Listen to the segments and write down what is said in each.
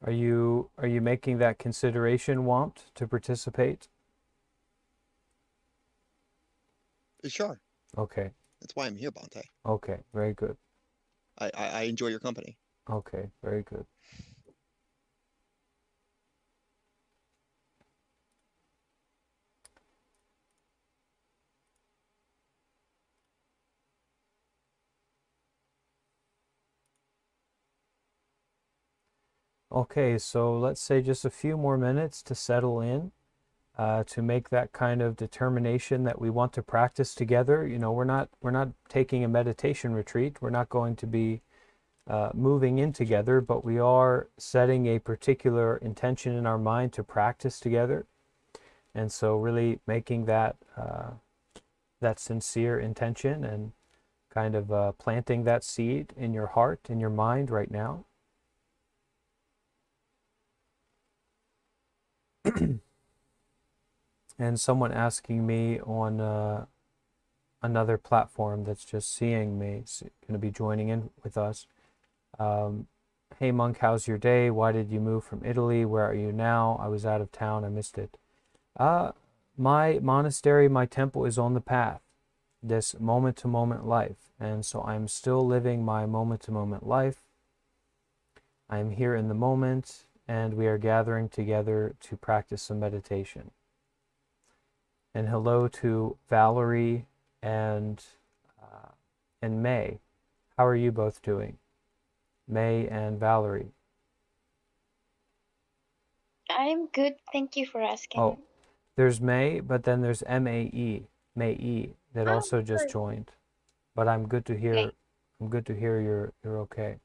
Are you making that consideration, Want, to participate? Sure. Okay. That's why I'm here, Bhante. Okay. Very good. I enjoy your company. Okay. Very good. Okay. So let's say just a few more minutes to settle in, to make that kind of determination that we want to practice together. We're not taking a meditation retreat. We're not going to be moving in together, but we are setting a particular intention in our mind to practice together. And so really making that sincere intention and kind of planting that seed in your heart, in your mind right now. And someone asking me on another platform that's just seeing me, going to be joining in with us. Um, hey Monk, how's your day? Why did you move from Italy? Where are you now? I was out of town. I missed it. Uh, my monastery, my temple is on the path, this moment to moment life. And so I'm still living my moment to moment life. I am here in the moment, and we are gathering together to practice some meditation. And hello to Valerie and uh, and May. How are you both doing? May and Valerie. I'm good. Thank you for Oh, asking. there's May, but then there's Mae, May E, that Oh, also just sorry. joined. But I'm good to Okay. hear. I'm good to hear you're okay.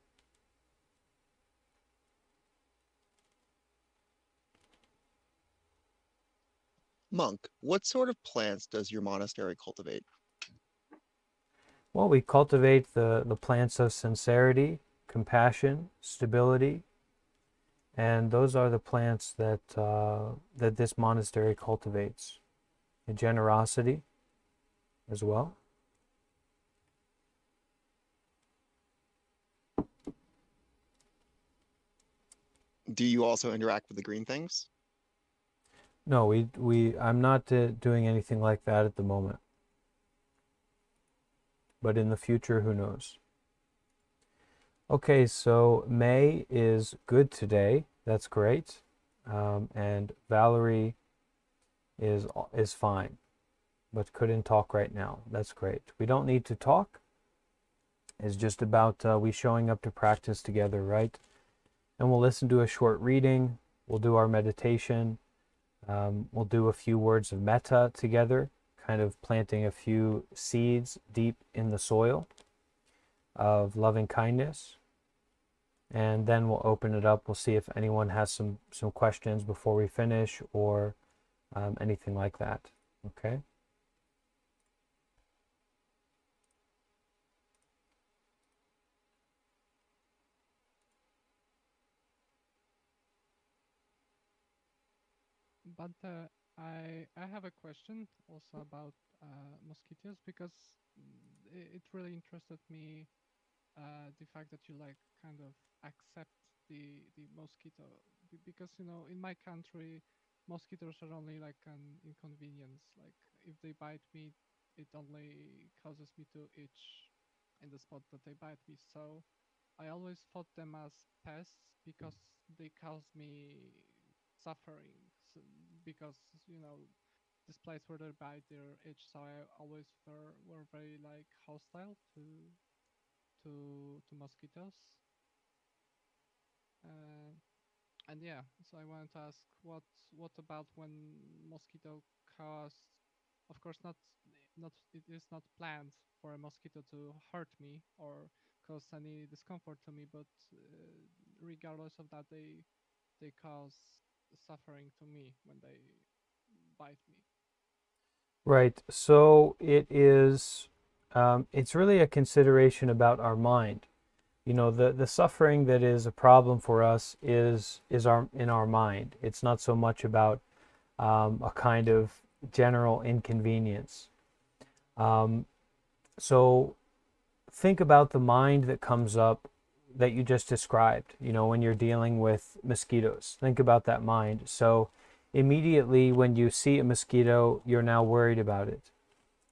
Monk, what sort of plants does your monastery cultivate? Well, we cultivate the plants of sincerity, compassion, stability, and those are the plants that this monastery cultivates. And generosity as well. Do you also interact with the green things? No, we I'm not doing anything like that at the moment, but in the future, who knows? Okay, so May is good today. That's great, and Valerie is fine, but couldn't talk right now. That's great. We don't need to talk. It's just about we showing up to practice together, right? And we'll listen to a short reading. We'll do our meditation. We'll do a few words of metta together, kind of planting a few seeds deep in the soil of loving kindness. And then we'll open it up. We'll see if anyone has some questions before we finish or anything like that. Okay. But I have a question also about mosquitoes because it really interested me the fact that you like kind of accept the mosquito because in my country mosquitoes are only like an inconvenience. Like if they bite me, it only causes me to itch in the spot that they bite me. So I always thought them as pests because they cause me suffering. So, because this place where they bite their itch, so I always were very like hostile to mosquitoes. Uh, and yeah, so I wanted to ask what about when mosquito cause, of course not it is not planned for a mosquito to hurt me or cause any discomfort to me, but regardless of that, they cause suffering to me when they bite me. Right. So it's really a consideration about our mind. The suffering that is a problem for us is in our mind. It's not so much about a kind of general inconvenience. Um, so think about the mind that comes up that you just described, when you're dealing with mosquitoes. Think about that mind. So immediately when you see a mosquito, you're now worried about it.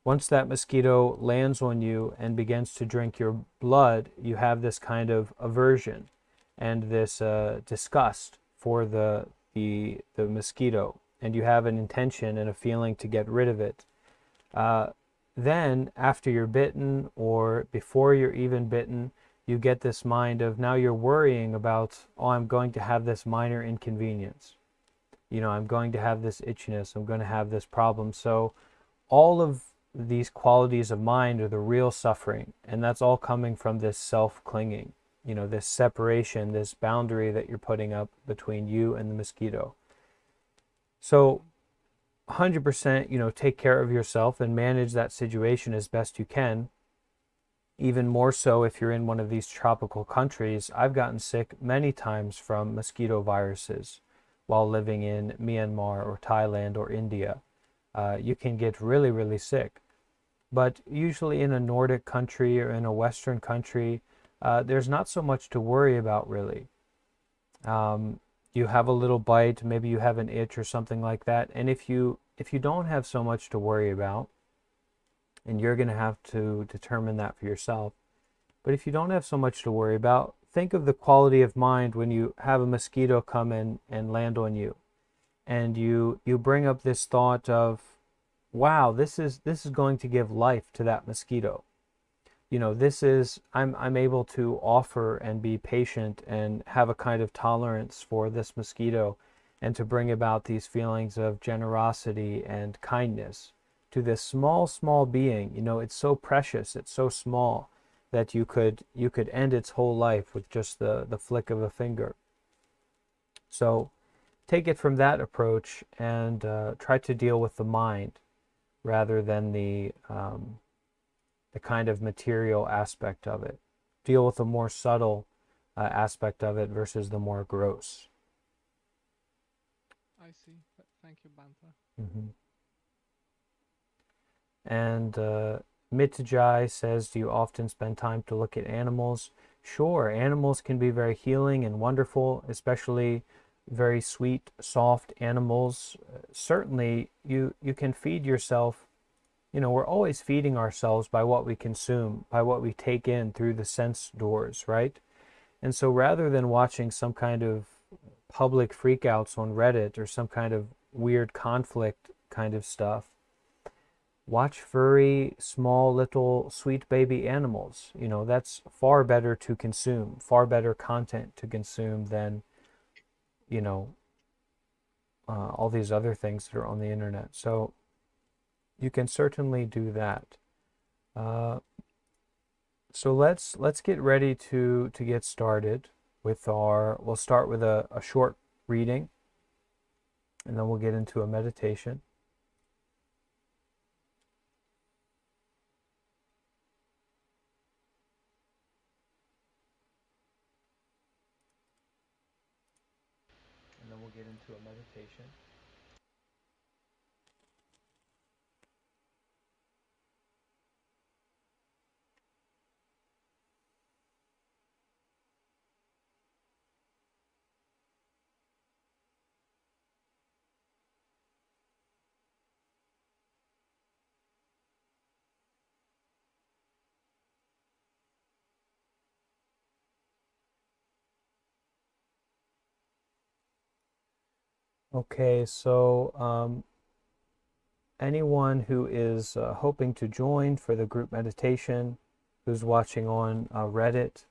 Once that mosquito lands on you and begins to drink your blood, you have this kind of aversion and this disgust for the mosquito, and you have an intention and a feeling to get rid of it. Then, after you're bitten or before you're even bitten, you get this mind of now you're worrying about, oh, I'm going to have this minor inconvenience. I'm going to have this itchiness. I'm going to have this problem. So all of these qualities of mind are the real suffering, and that's all coming from this self-clinging, this separation, this boundary that you're putting up between you and the mosquito. So 100%, take care of yourself and manage that situation as best you can. Even more so if you're in one of these tropical countries. I've gotten sick many times from mosquito viruses while living in Myanmar or Thailand or India. You can get really, really sick. But usually in a Nordic country or in a Western country, there's not so much to worry about, really. You have a little bite, maybe you have an itch or something like that. And if you don't have so much to worry about, and you're going to have to determine that for yourself, but if you don't have so much to worry about, think of the quality of mind when you have a mosquito come in and land on you, and you bring up this thought of, wow, this is going to give life to that mosquito. I'm able to offer and be patient and have a kind of tolerance for this mosquito, and to bring about these feelings of generosity and kindness to this small being. It's so precious, it's so small that you could end its whole life with just the flick of a finger. So take it from that approach and try to deal with the mind rather than the kind of material aspect of it. Deal with the more subtle aspect of it versus the more gross. I see. Thank you, Bhante. Mm-hmm. And Mitajai says, do you often spend time to look at animals? Sure, animals can be very healing and wonderful, especially very sweet, soft animals. Certainly, you can feed yourself. We're always feeding ourselves by what we consume, by what we take in through the sense doors, right? And so rather than watching some kind of public freakouts on Reddit or some kind of weird conflict kind of stuff, watch furry, small, little, sweet baby animals. That's far better to consume, far better content to consume than, all these other things that are on the internet. So you can certainly do that. So let's get ready to get started with we'll start with a short reading, and then we'll get into a meditation. And then we'll get into a meditation. Okay, so anyone who is hoping to join for the group meditation, who's watching on Reddit,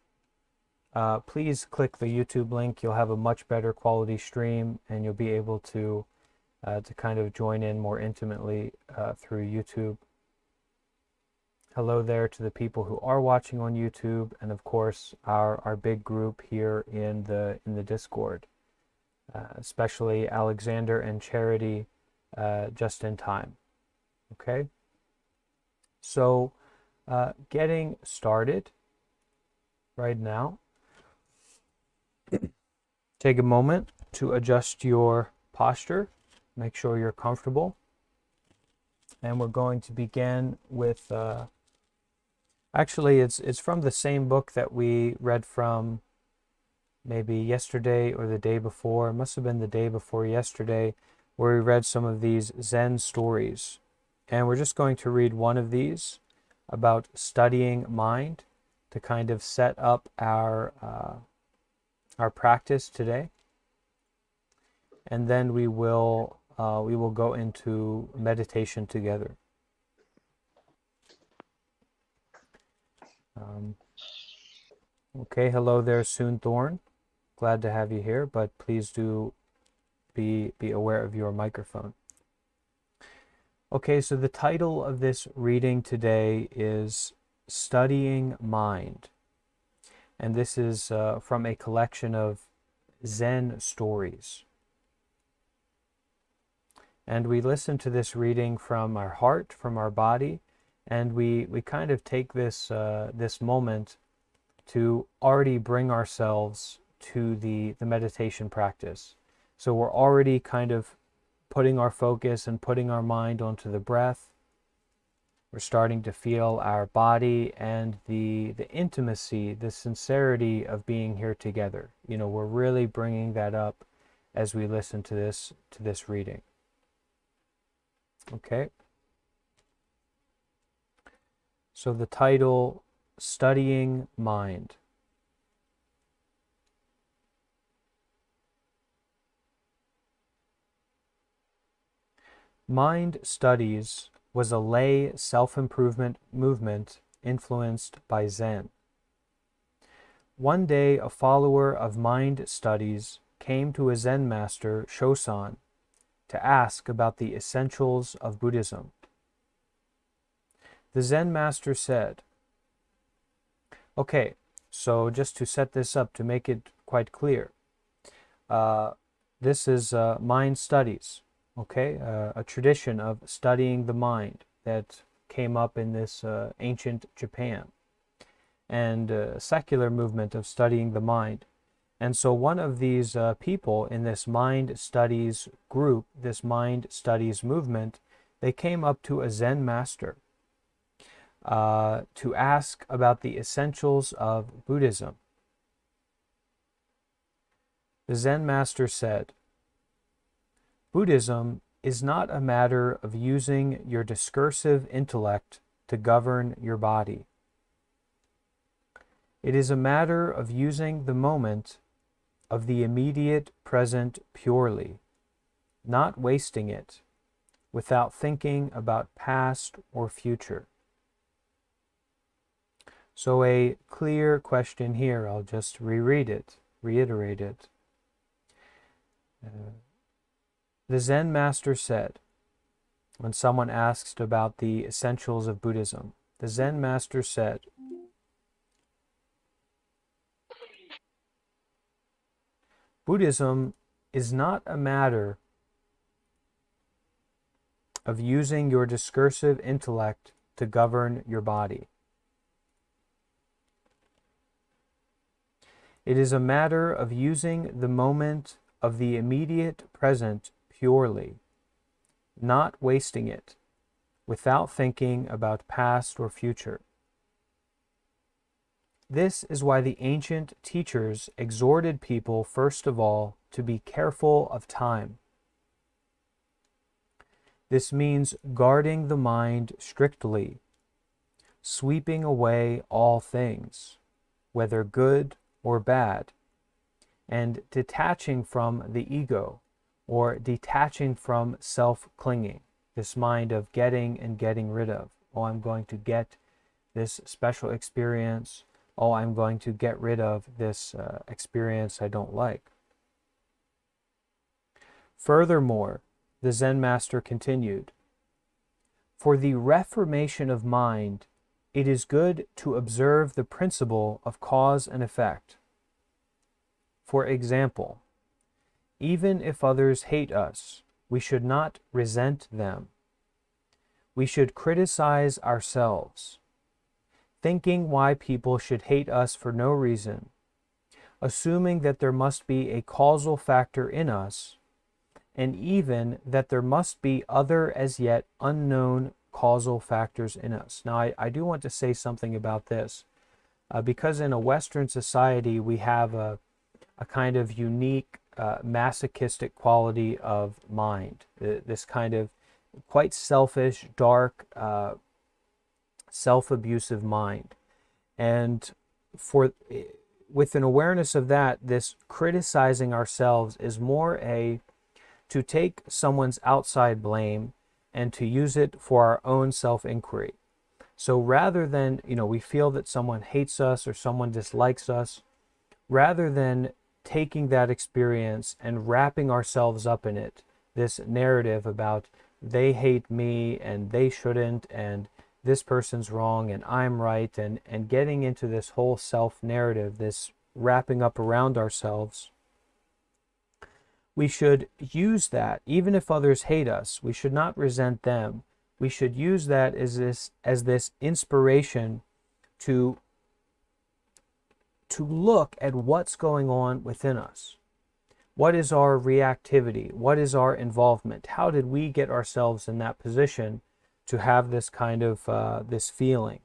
please click the YouTube link. You'll have a much better quality stream, and you'll be able to kind of join in more intimately through YouTube. Hello there to the people who are watching on YouTube, and of course our big group here in the Discord. Especially Alexander and Charity, just in time. Okay, so getting started right now. Take a moment to adjust your posture, make sure you're comfortable, and we're going to begin with actually it's from the same book that we read from maybe yesterday or the day before. It must have been the day before yesterday, where we read some of these Zen stories. And we're just going to read one of these about studying mind to kind of set up our practice today. And then we will go into meditation together. Okay, hello there, Soon Thorn. Glad to have you here, but please do be aware of your microphone. Okay, so the title of this reading today is Studying Mind. And this is from a collection of Zen stories. And we listen to this reading from our heart, from our body, and we kind of take this this moment to already bring ourselves to the meditation practice. So we're already kind of putting our focus and putting our mind onto the breath. We're starting to feel our body and the intimacy, the sincerity of being here together. You know, we're really bringing that up as we listen to this reading. Okay. So the title, Studying Mind. Mind studies was a lay self-improvement movement influenced by Zen. One day, a follower of mind studies came to a Zen master, Shosan, to ask about the essentials of Buddhism. The Zen master said, okay, so just to set this up, to make it quite clear, this is mind studies. Okay, a tradition of studying the mind that came up in this ancient Japan, and a secular movement of studying the mind. And so one of these people in this mind studies group, this mind studies movement, they came up to a Zen master to ask about the essentials of Buddhism. The Zen master said, Buddhism is not a matter of using your discursive intellect to govern your body. It is a matter of using the moment of the immediate present purely, not wasting it, without thinking about past or future. So a clear question here, I'll just reiterate it. The Zen master said, when someone asked about the essentials of Buddhism, the Zen master said, Buddhism is not a matter of using your discursive intellect to govern your body. It is a matter of using the moment of the immediate present purely, not wasting it, without thinking about past or future. This is why the ancient teachers exhorted people, first of all, to be careful of time. This means guarding the mind strictly, sweeping away all things, whether good or bad, and detaching from the ego, or detaching from self-clinging, this mind of getting and getting rid of. Oh, I'm going to get this special experience. Oh, I'm going to get rid of this experience I don't like. Furthermore, the Zen master continued, for the reformation of mind, it is good to observe the principle of cause and effect. For example, even if others hate us, we should not resent them. We should criticize ourselves, thinking why people should hate us for no reason, assuming that there must be a causal factor in us, and even that there must be other as yet unknown causal factors in us. Now, I do want to say something about this, because in a Western society we have a a kind of unique masochistic quality of mind, this kind of quite selfish, dark, self-abusive mind. And for with an awareness of that, this criticizing ourselves is more to take someone's outside blame and to use it for our own self-inquiry. So rather than, we feel that someone hates us or someone dislikes us, rather than taking that experience and wrapping ourselves up in it, this narrative about they hate me and they shouldn't, and this person's wrong and I'm right, and getting into this whole self narrative, this wrapping up around ourselves, we should use that. Even if others hate us, we should not resent them. We should use that as this inspiration to look at what's going on within us. What is our reactivity? What is our involvement? How did we get ourselves in that position to have this kind of this feeling?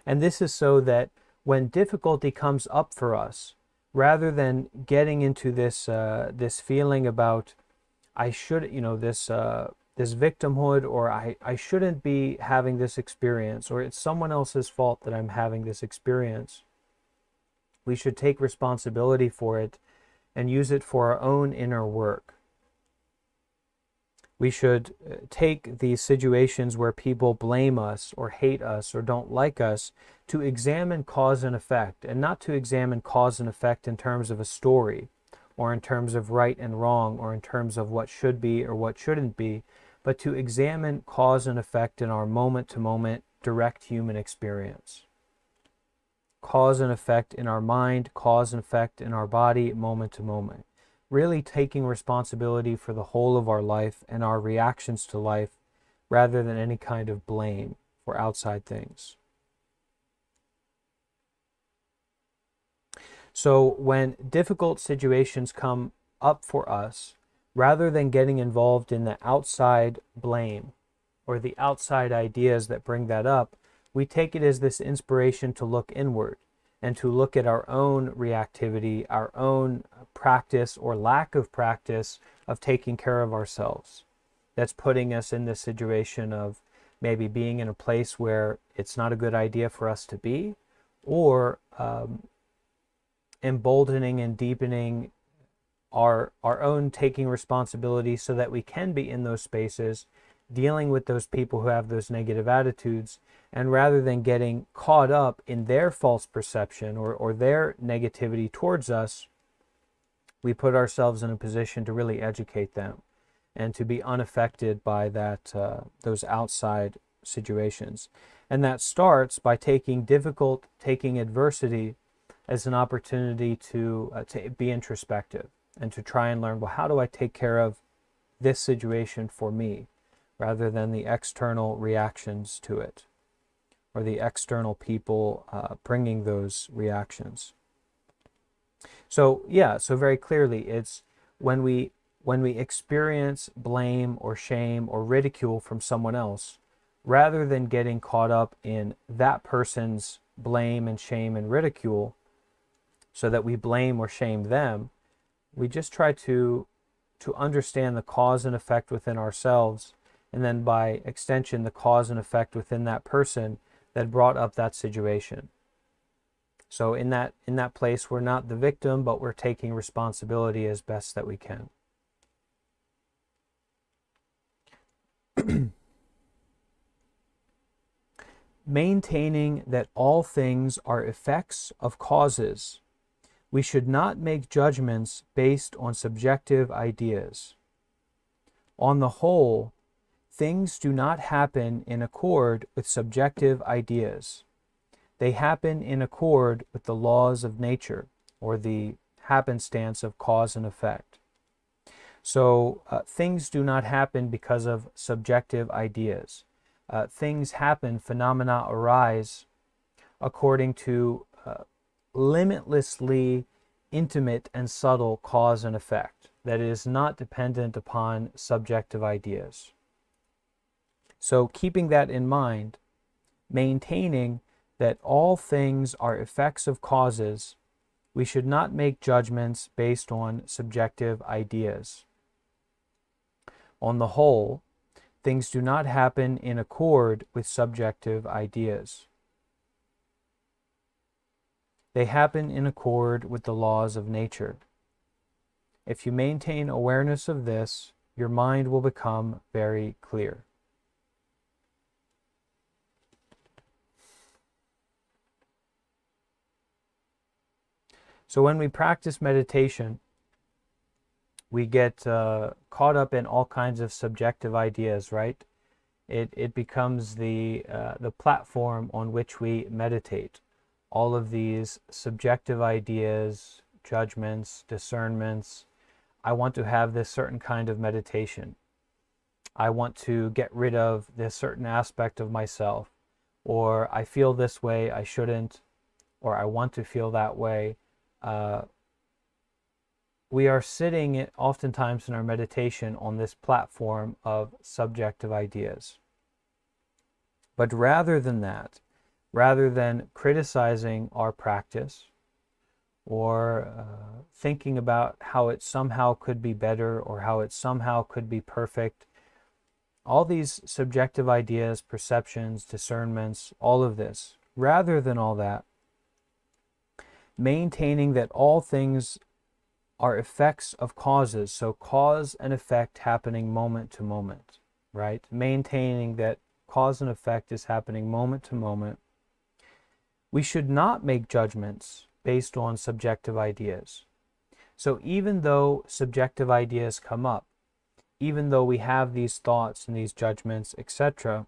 And this is so that when difficulty comes up for us, rather than getting into this feeling about I should, this victimhood, or I shouldn't be having this experience, or it's someone else's fault that I'm having this experience, we should take responsibility for it and use it for our own inner work. We should take these situations where people blame us or hate us or don't like us to examine cause and effect, and not to examine cause and effect in terms of a story or in terms of right and wrong or in terms of what should be or what shouldn't be, but to examine cause and effect in our moment-to-moment direct human experience. Cause and effect in our mind, cause and effect in our body, moment to moment. Really taking responsibility for the whole of our life and our reactions to life, rather than any kind of blame for outside things. So when difficult situations come up for us, rather than getting involved in the outside blame or the outside ideas that bring that up, we take it as this inspiration to look inward and to look at our own reactivity, our own practice or lack of practice of taking care of ourselves. That's putting us in this situation of maybe being in a place where it's not a good idea for us to be, or emboldening and deepening our own taking responsibility so that we can be in those spaces, dealing with those people who have those negative attitudes, and rather than getting caught up in their false perception or their negativity towards us, we put ourselves in a position to really educate them and to be unaffected by those outside situations. And that starts by taking adversity as an opportunity to be introspective and to try and learn, well, how do I take care of this situation for me, rather than the external reactions to it, or the external people bringing those reactions. So very clearly, it's when we experience blame or shame or ridicule from someone else, rather than getting caught up in that person's blame and shame and ridicule, so that we blame or shame them, we just try to understand the cause and effect within ourselves, and then by extension the cause and effect within that person that brought up that situation. So in that place, we're not the victim, but we're taking responsibility as best that we can. Maintaining that all things are effects of causes, we should not make judgments based on subjective ideas. On the whole, things do not happen in accord with subjective ideas. They happen in accord with the laws of nature, or the happenstance of cause and effect. So things do not happen because of subjective ideas. Things happen, phenomena arise according to limitlessly intimate and subtle cause and effect that is not dependent upon subjective ideas. So keeping that in mind, maintaining that all things are effects of causes, We should not make judgments based on subjective ideas. On the whole, things do not happen in accord with subjective ideas. They happen in accord with the laws of nature. If you maintain awareness of this, your mind will become very clear. So when we practice meditation, we get caught up in all kinds of subjective ideas, right? It becomes the platform on which we meditate. All of these subjective ideas, judgments, discernments. I want to have this certain kind of meditation. I want to get rid of this certain aspect of myself. Or I feel this way, I shouldn't. Or I want to feel that way. We are sitting oftentimes in our meditation on this platform of subjective ideas. But rather than that, rather than criticizing our practice or thinking about how it somehow could be better or how it somehow could be perfect, all these subjective ideas, perceptions, discernments, all of this, rather than all that, maintaining that all things are effects of causes, so cause and effect happening moment to moment, right? Maintaining that cause and effect is happening moment to moment. We should not make judgments based on subjective ideas. So even though subjective ideas come up, even though we have these thoughts and these judgments, etc.,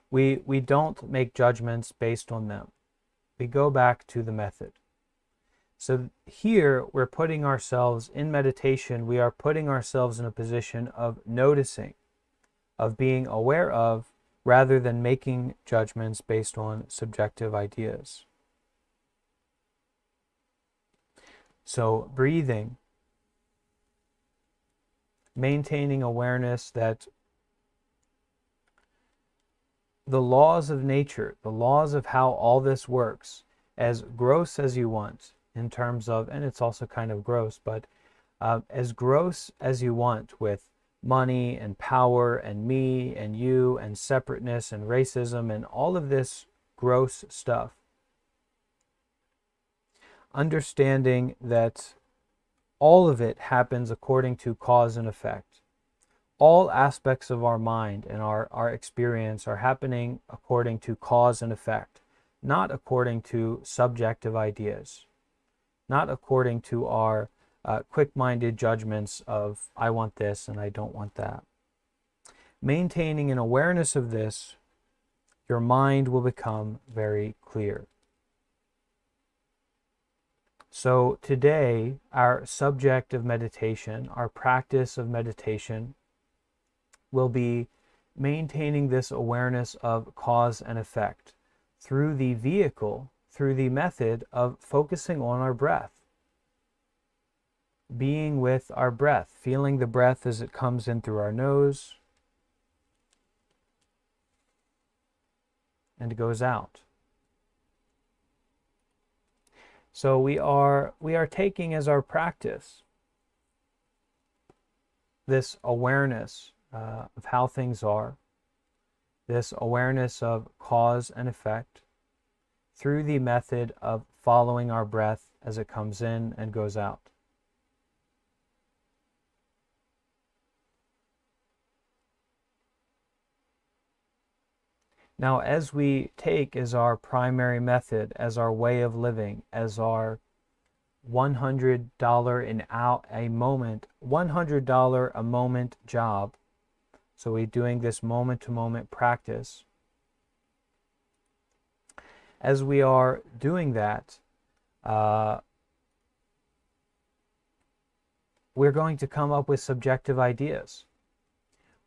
we don't make judgments based on them. We go back to the method. So here we're putting ourselves in meditation, we are putting ourselves in a position of noticing, of being aware of, rather than making judgments based on subjective ideas. So breathing, maintaining awareness that the laws of nature, the laws of how all this works, as gross as you want, in terms of, and it's also kind of gross, but as gross as you want with money and power and me and you and separateness and racism and all of this gross stuff. Understanding that all of it happens according to cause and effect. All aspects of our mind and our experience are happening according to cause and effect, not according to subjective ideas, not according to our quick-minded judgments of I want this and I don't want that. Maintaining an awareness of this, your mind will become very clear. So today, our subject of meditation, our practice of meditation, will be maintaining this awareness of cause and effect through the vehicle, through the method of focusing on our breath. Being with our breath, feeling the breath as it comes in through our nose and goes out. So we are taking as our practice this awareness of how things are, this awareness of cause and effect through the method of following our breath as it comes in and goes out. Now, as we take as our primary method, as our way of living, as our $100 a moment, $100 a moment job, so we're doing this moment-to-moment practice. As we are doing that, we're going to come up with subjective ideas.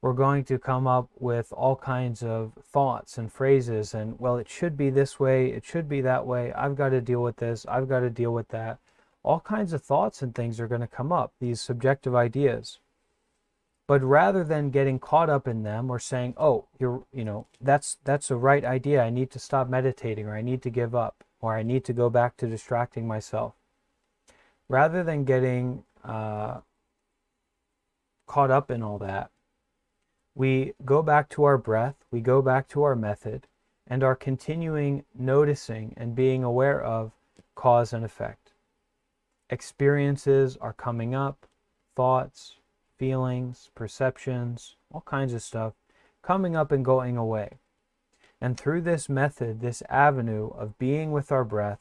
We're going to come up with all kinds of thoughts and phrases and, well, it should be this way, it should be that way, I've got to deal with this, I've got to deal with that. All kinds of thoughts and things are going to come up, these subjective ideas. But rather than getting caught up in them or saying, oh, that's a right idea, I need to stop meditating or I need to give up or I need to go back to distracting myself. Rather than getting caught up in all that, we go back to our breath, we go back to our method, and are continuing noticing and being aware of cause and effect. Experiences are coming up, thoughts, feelings, perceptions, all kinds of stuff coming up and going away. And through this method, this avenue of being with our breath,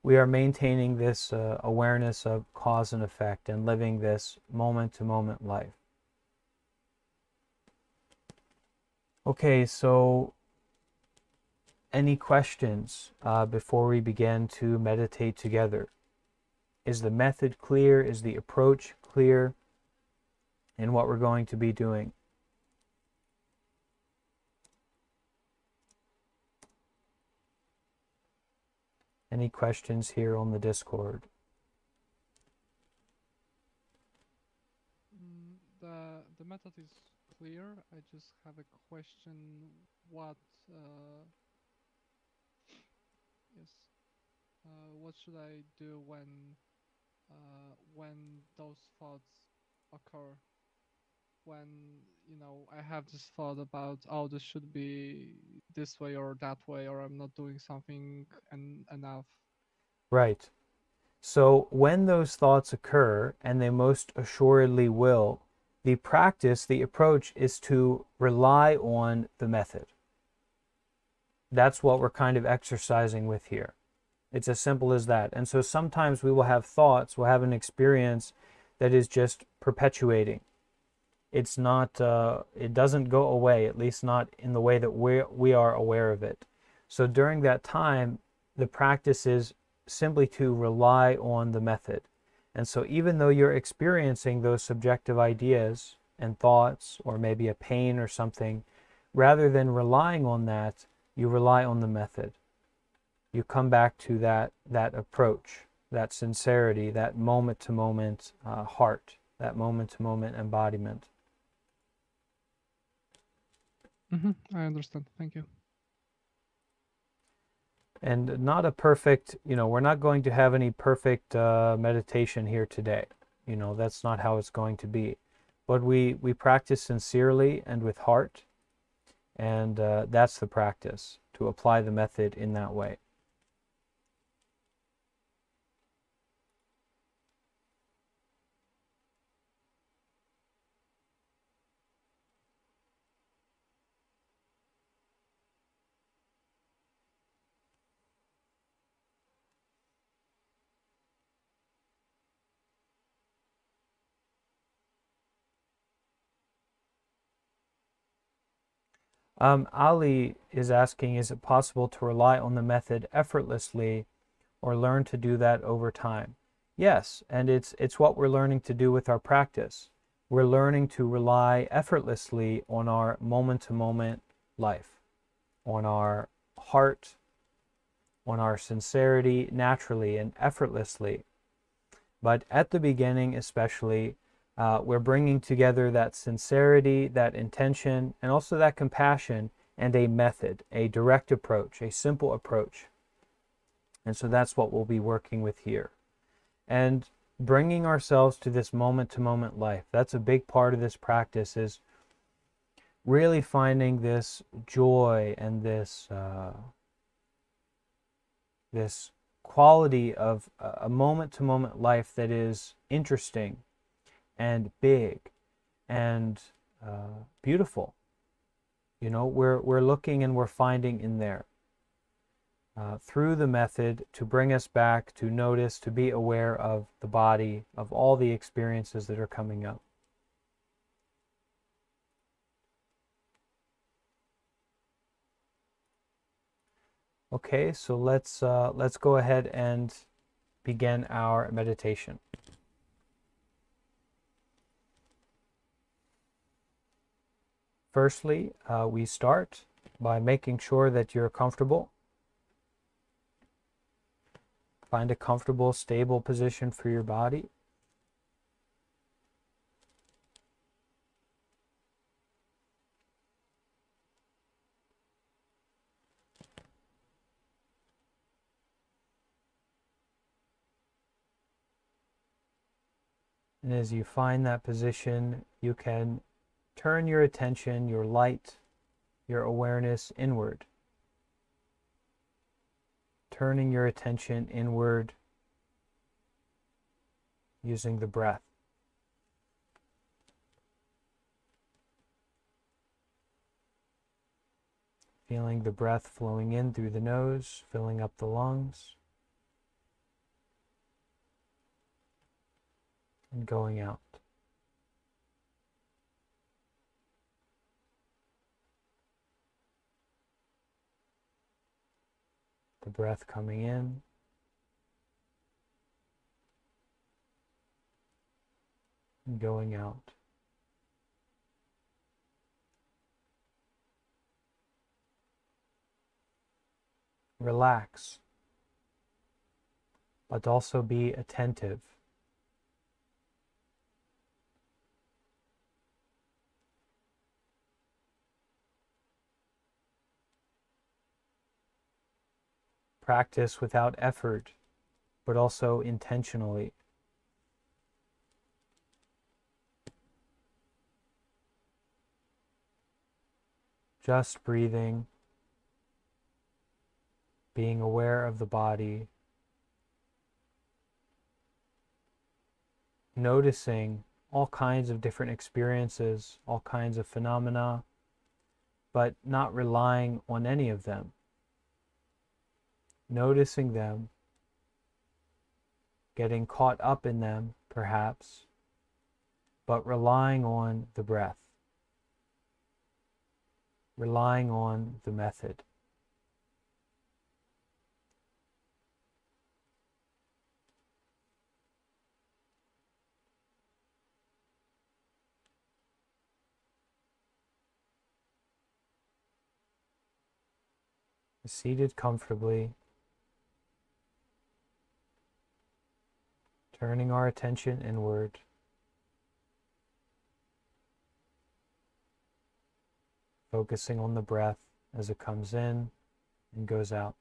we are maintaining this awareness of cause and effect and living this moment-to-moment life. Okay, so any questions before we begin to meditate together? Is the method clear? Is the approach clear in what we're going to be doing? Any questions here on the Discord? The method is clear. I just have a question. What yes, what should I do when those thoughts occur? When I have this thought about, oh, this should be this way or that way, or I'm not doing something enough. Right. So when those thoughts occur, and they most assuredly will, the practice, the approach is to rely on the method. That's what we're kind of exercising with here. It's as simple as that. And so sometimes we will have thoughts, we'll have an experience that is just perpetuating. It's not, it doesn't go away, at least not in the way that we are aware of it. So during that time, the practice is simply to rely on the method. And so even though you're experiencing those subjective ideas and thoughts, or maybe a pain or something, rather than relying on that, you rely on the method. You come back to that approach, that sincerity, that moment-to-moment heart, that moment-to-moment embodiment. I understand. Thank you. And not a perfect, we're not going to have any perfect meditation here today. That's not how it's going to be. But we practice sincerely and with heart, and that's the practice, to apply the method in that way. Ali is asking, is it possible to rely on the method effortlessly or learn to do that over time? Yes, and it's what we're learning to do with our practice. We're learning to rely effortlessly on our moment-to-moment life, on our heart, on our sincerity, naturally and effortlessly. But at the beginning especially, we're bringing together that sincerity, that intention, and also that compassion, and a method, a direct approach, a simple approach. And so that's what we'll be working with here. And bringing ourselves to this moment-to-moment life, that's a big part of this practice, is really finding this joy and this this quality of a moment-to-moment life that is interesting and big and beautiful. We're looking and we're finding in there through the method to bring us back to notice, to be aware of the body, of all the experiences that are coming up. Okay, so let's go ahead and begin our meditation. Firstly, we start by making sure that you're comfortable. Find a comfortable, stable position for your body. And as you find that position, you can turn your attention, your light, your awareness inward. Turning your attention inward using the breath. Feeling the breath flowing in through the nose, filling up the lungs, and going out. The breath coming in, and going out. Relax, but also be attentive. Practice without effort, but also intentionally. Just breathing, being aware of the body, noticing all kinds of different experiences, all kinds of phenomena, but not relying on any of them. Noticing them, getting caught up in them, perhaps, but relying on the breath, relying on the method. Seated comfortably, turning our attention inward, focusing on the breath as it comes in and goes out.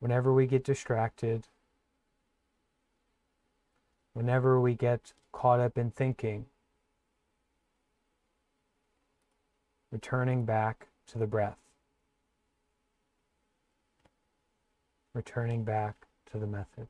Whenever we get distracted, whenever we get caught up in thinking, returning back to the breath, returning back to the method.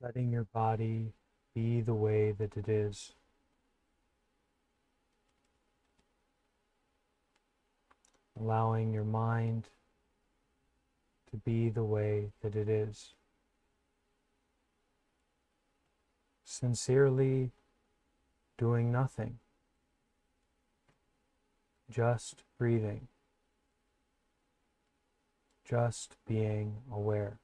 letting your body be the way that it is, allowing your mind to be the way that it is, sincerely doing nothing, just breathing, just being aware.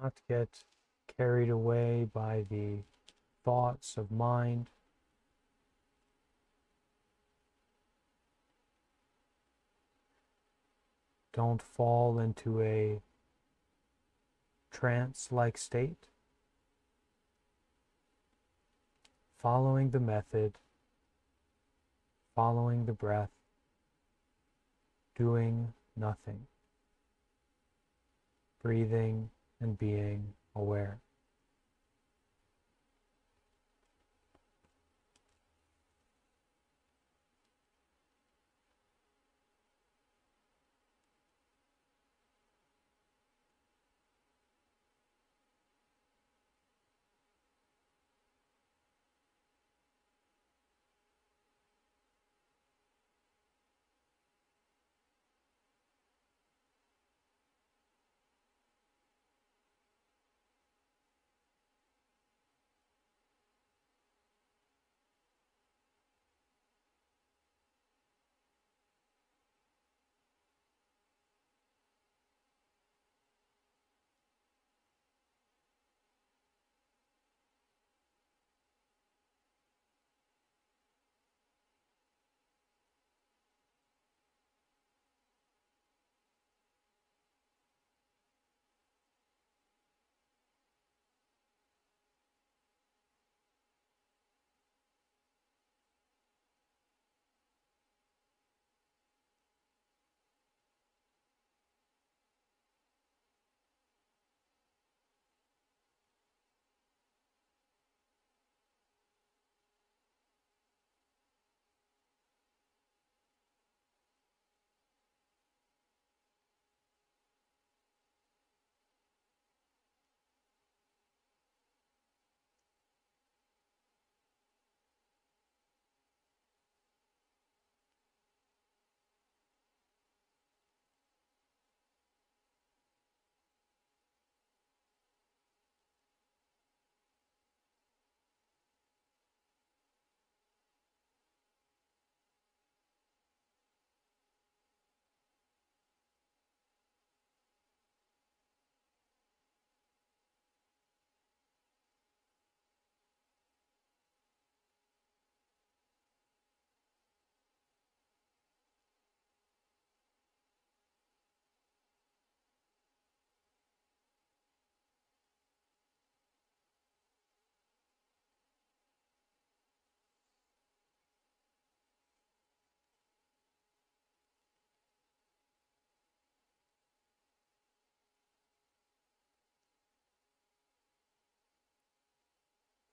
Not get carried away by the thoughts of mind. Don't fall into a trance-like state. Following the method, following the breath, doing nothing, breathing and being aware.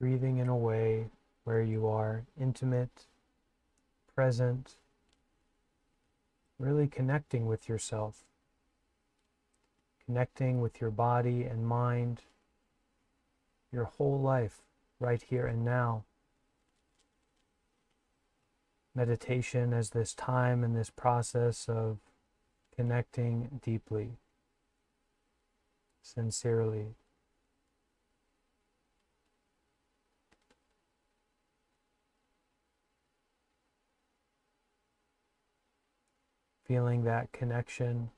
breathing in a way where you are intimate, present, really connecting with yourself, connecting with your body and mind, your whole life, right here and now. Meditation as this time and this process of connecting deeply, sincerely. Feeling that connection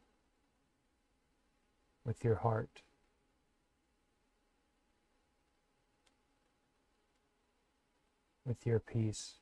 with your heart. With your peace.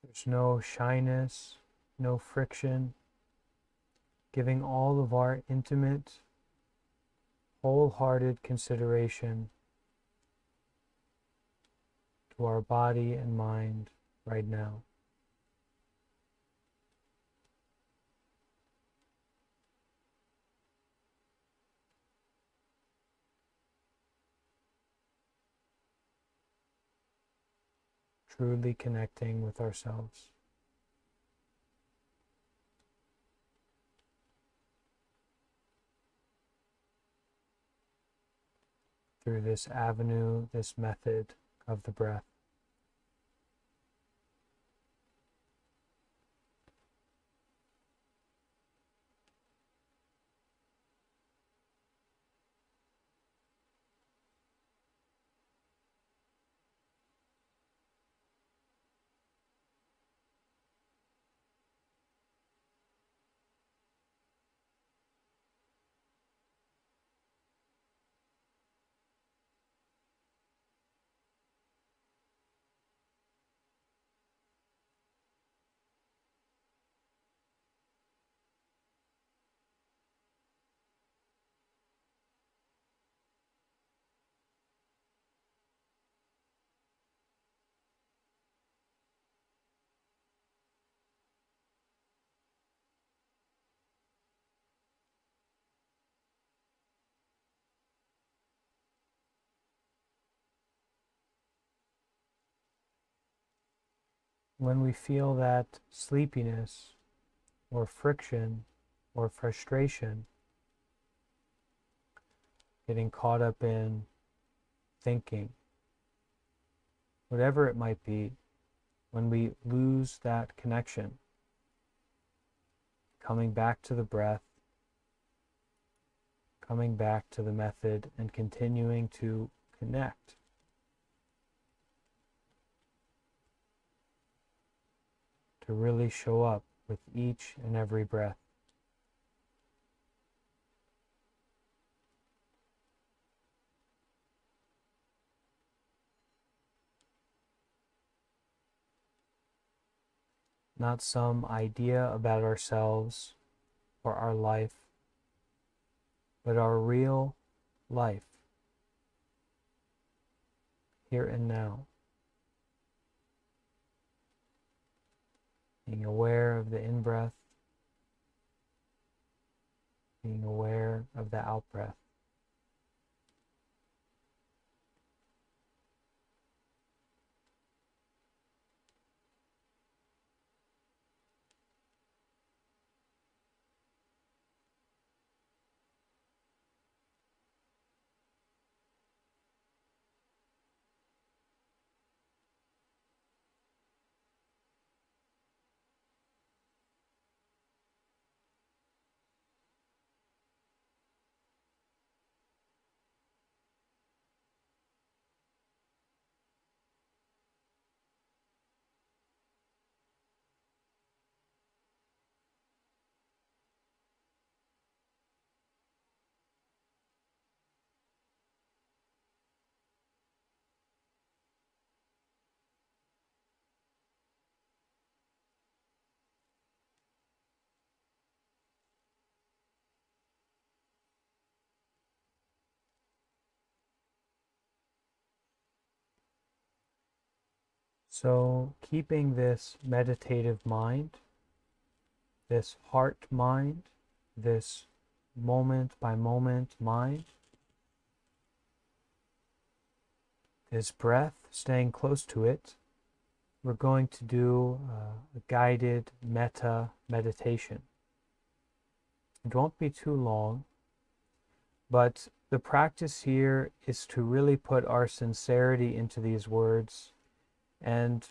There's no shyness, no friction, giving all of our intimate, wholehearted consideration to our body and mind right now. Truly connecting with ourselves. Through this avenue, this method of the breath. When we feel that sleepiness or friction or frustration, getting caught up in thinking, whatever it might be, when we lose that connection, coming back to the breath, coming back to the method, and continuing to connect. To really show up with each and every breath. Not some idea about ourselves or our life, but our real life, here and now. Being aware of the in-breath, being aware of the out-breath. So keeping this meditative mind, this heart mind, this moment by moment mind, this breath, staying close to it, we're going to do a guided metta meditation. It won't be too long, but the practice here is to really put our sincerity into these words, and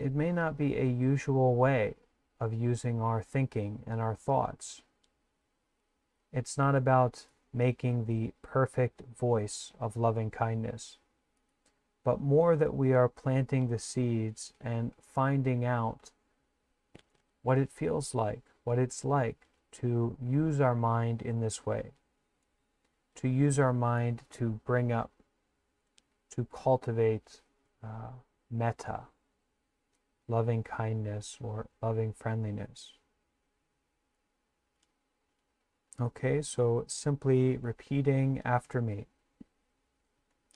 it may not be a usual way of using our thinking and our thoughts. It's not about making the perfect voice of loving kindness, but more that we are planting the seeds and finding out what it feels like, what it's like to use our mind in this way, to use our mind to bring up, to cultivate metta, loving kindness or loving friendliness. Okay, so simply repeating after me,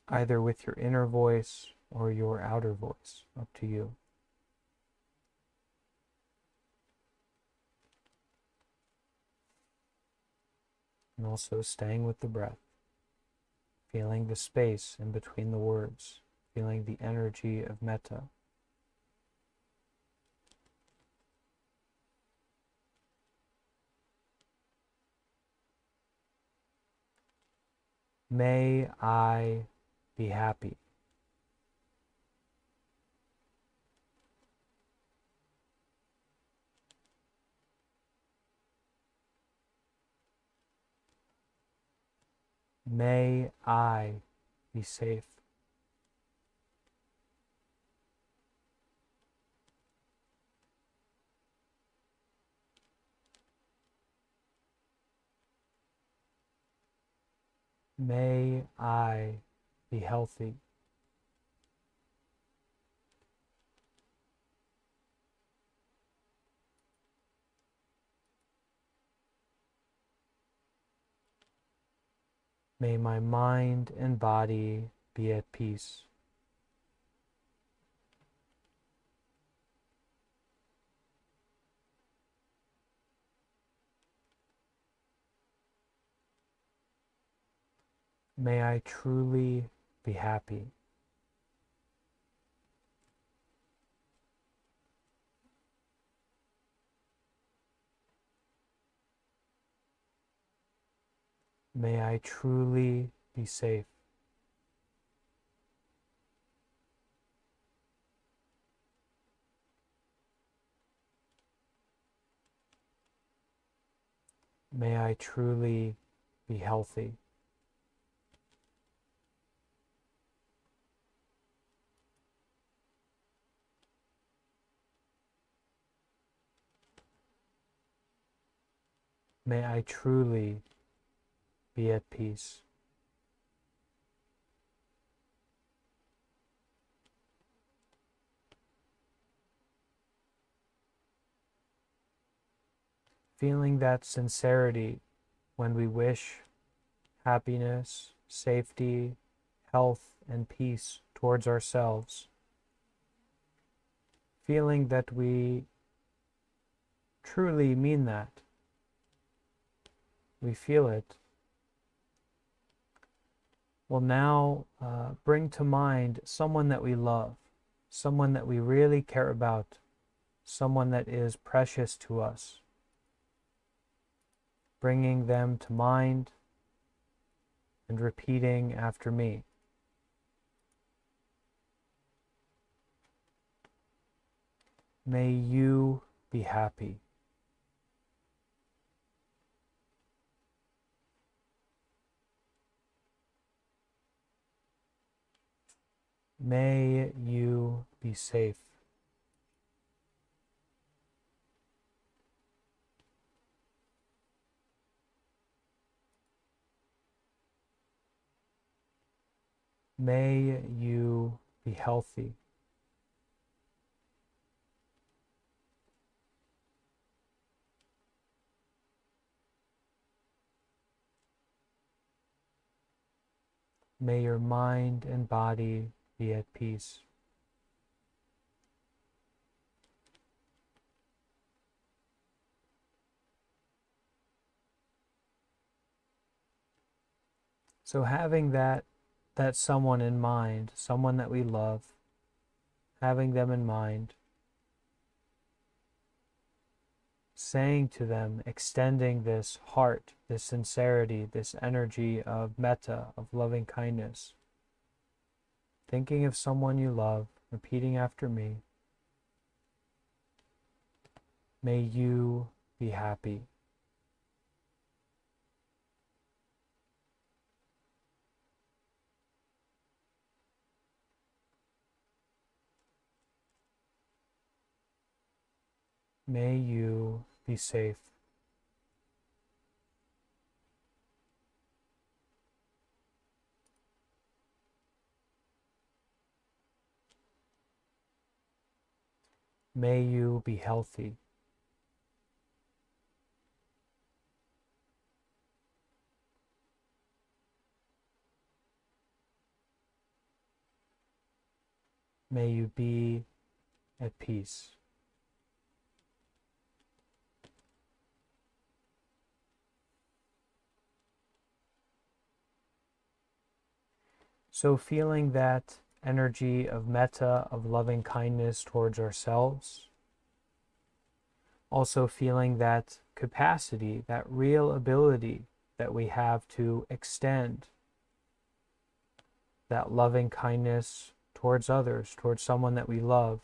either with your inner voice or your outer voice, up to you. And also staying with the breath, feeling the space in between the words, feeling the energy of metta. May I be happy. May I be safe. May I be healthy. May my mind and body be at peace. May I truly be happy. May I truly be safe. May I truly be healthy. May I truly be at peace. Feeling that sincerity when we wish happiness, safety, health, and peace towards ourselves. Feeling that we truly mean that. We feel it. Will now bring to mind someone that we love, someone that we really care about, someone that is precious to us. Bringing them to mind and repeating after me. May you be happy. May you be safe. May you be healthy. May your mind and body be at peace. So having that someone in mind, someone that we love, having them in mind, saying to them, extending this heart, this sincerity, this energy of metta, of loving kindness, thinking of someone you love, repeating after me, may you be happy. May you be safe. May you be healthy. May you be at peace. So feeling that energy of metta, of loving kindness towards ourselves, also feeling that capacity, that real ability that we have to extend that loving kindness towards others, towards someone that we love.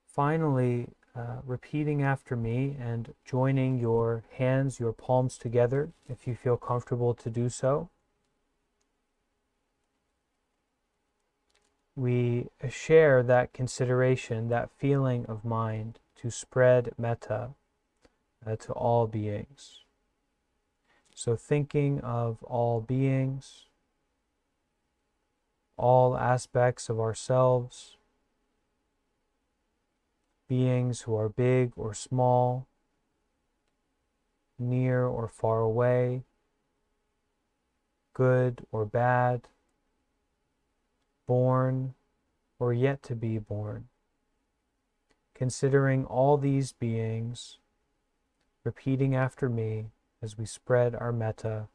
Finally, repeating after me and joining your hands, your palms together, if you feel comfortable to do so. We share that consideration, that feeling of mind to spread metta to all beings. So thinking of all beings, all aspects of ourselves, beings who are big or small, near or far away, good or bad, born or yet to be born. Considering all these beings, repeating after me as we spread our metta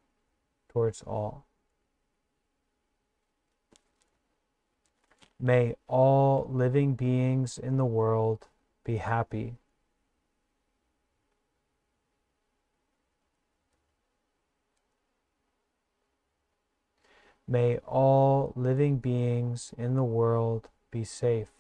towards all. May all living beings in the world be happy. May all living beings in the world be safe.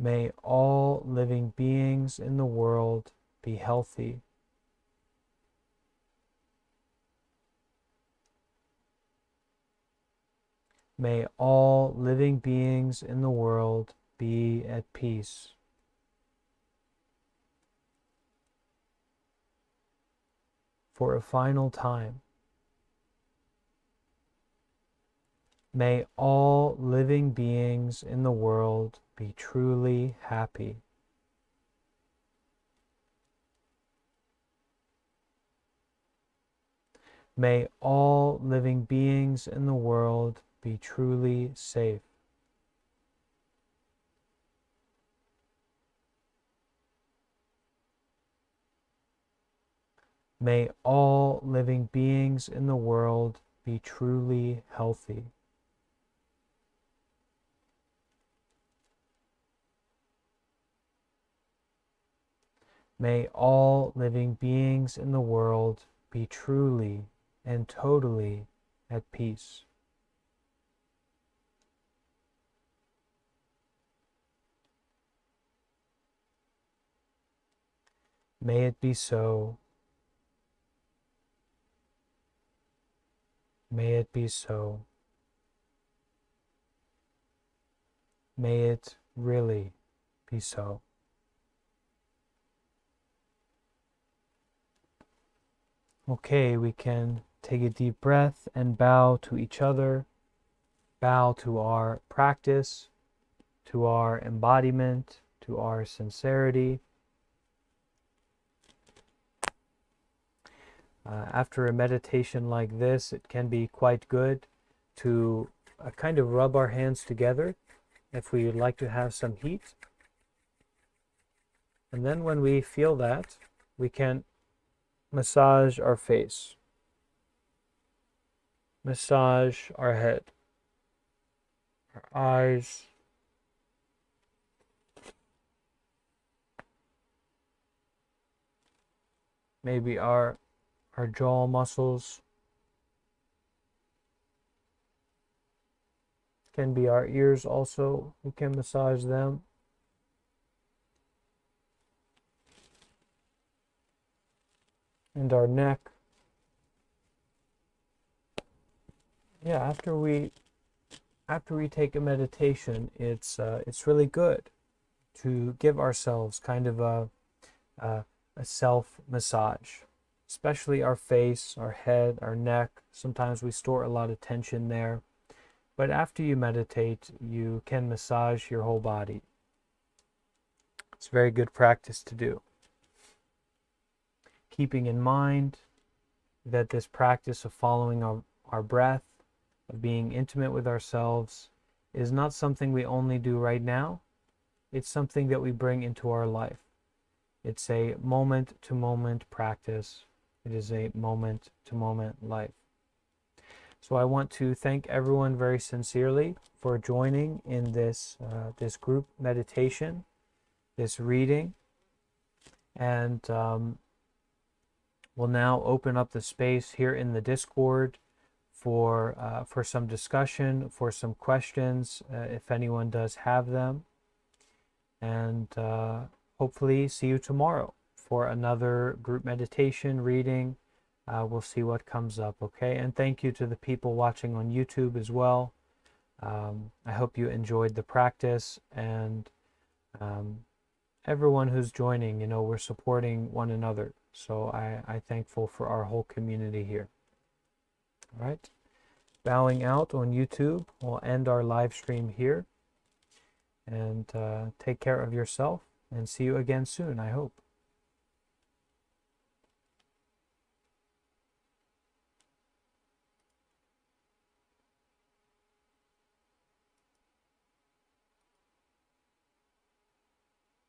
May all living beings in the world be healthy. May all living beings in the world be at peace. For a final time, may all living beings in the world be truly happy. May all living beings in the world be truly safe. May all living beings in the world be truly healthy. May all living beings in the world be truly and totally at peace. May it be so. May it be so. May it really be so. Okay, we can take a deep breath and bow to each other, bow to our practice, to our embodiment, to our sincerity. After a meditation like this, it can be quite good to kind of rub our hands together if we would like to have some heat. And then when we feel that, we can massage our face, massage our head, our eyes, maybe our jaw muscles, can be our ears also. We can massage them. And our neck. Yeah, after we take a meditation, it's really good to give ourselves kind of a self massage, especially our face, our head, our neck. Sometimes we store a lot of tension there. But after you meditate, you can massage your whole body. It's a very good practice to do. Keeping in mind that this practice of following our breath, of being intimate with ourselves, is not something we only do right now. It's something that we bring into our life. It's a moment-to-moment practice. It is a moment-to-moment life. So I want to thank everyone very sincerely for joining in this group meditation, this reading, and we'll now open up the space here in the Discord for some discussion, for some questions, if anyone does have them, and hopefully see you tomorrow for another group meditation reading. We'll see what comes up, okay? And thank you to the people watching on YouTube as well. I hope you enjoyed the practice, and everyone who's joining, we're supporting one another. So I'm thankful for our whole community here. All right. Bowing out on YouTube. We'll end our live stream here. And take care of yourself, and see you again soon, I hope.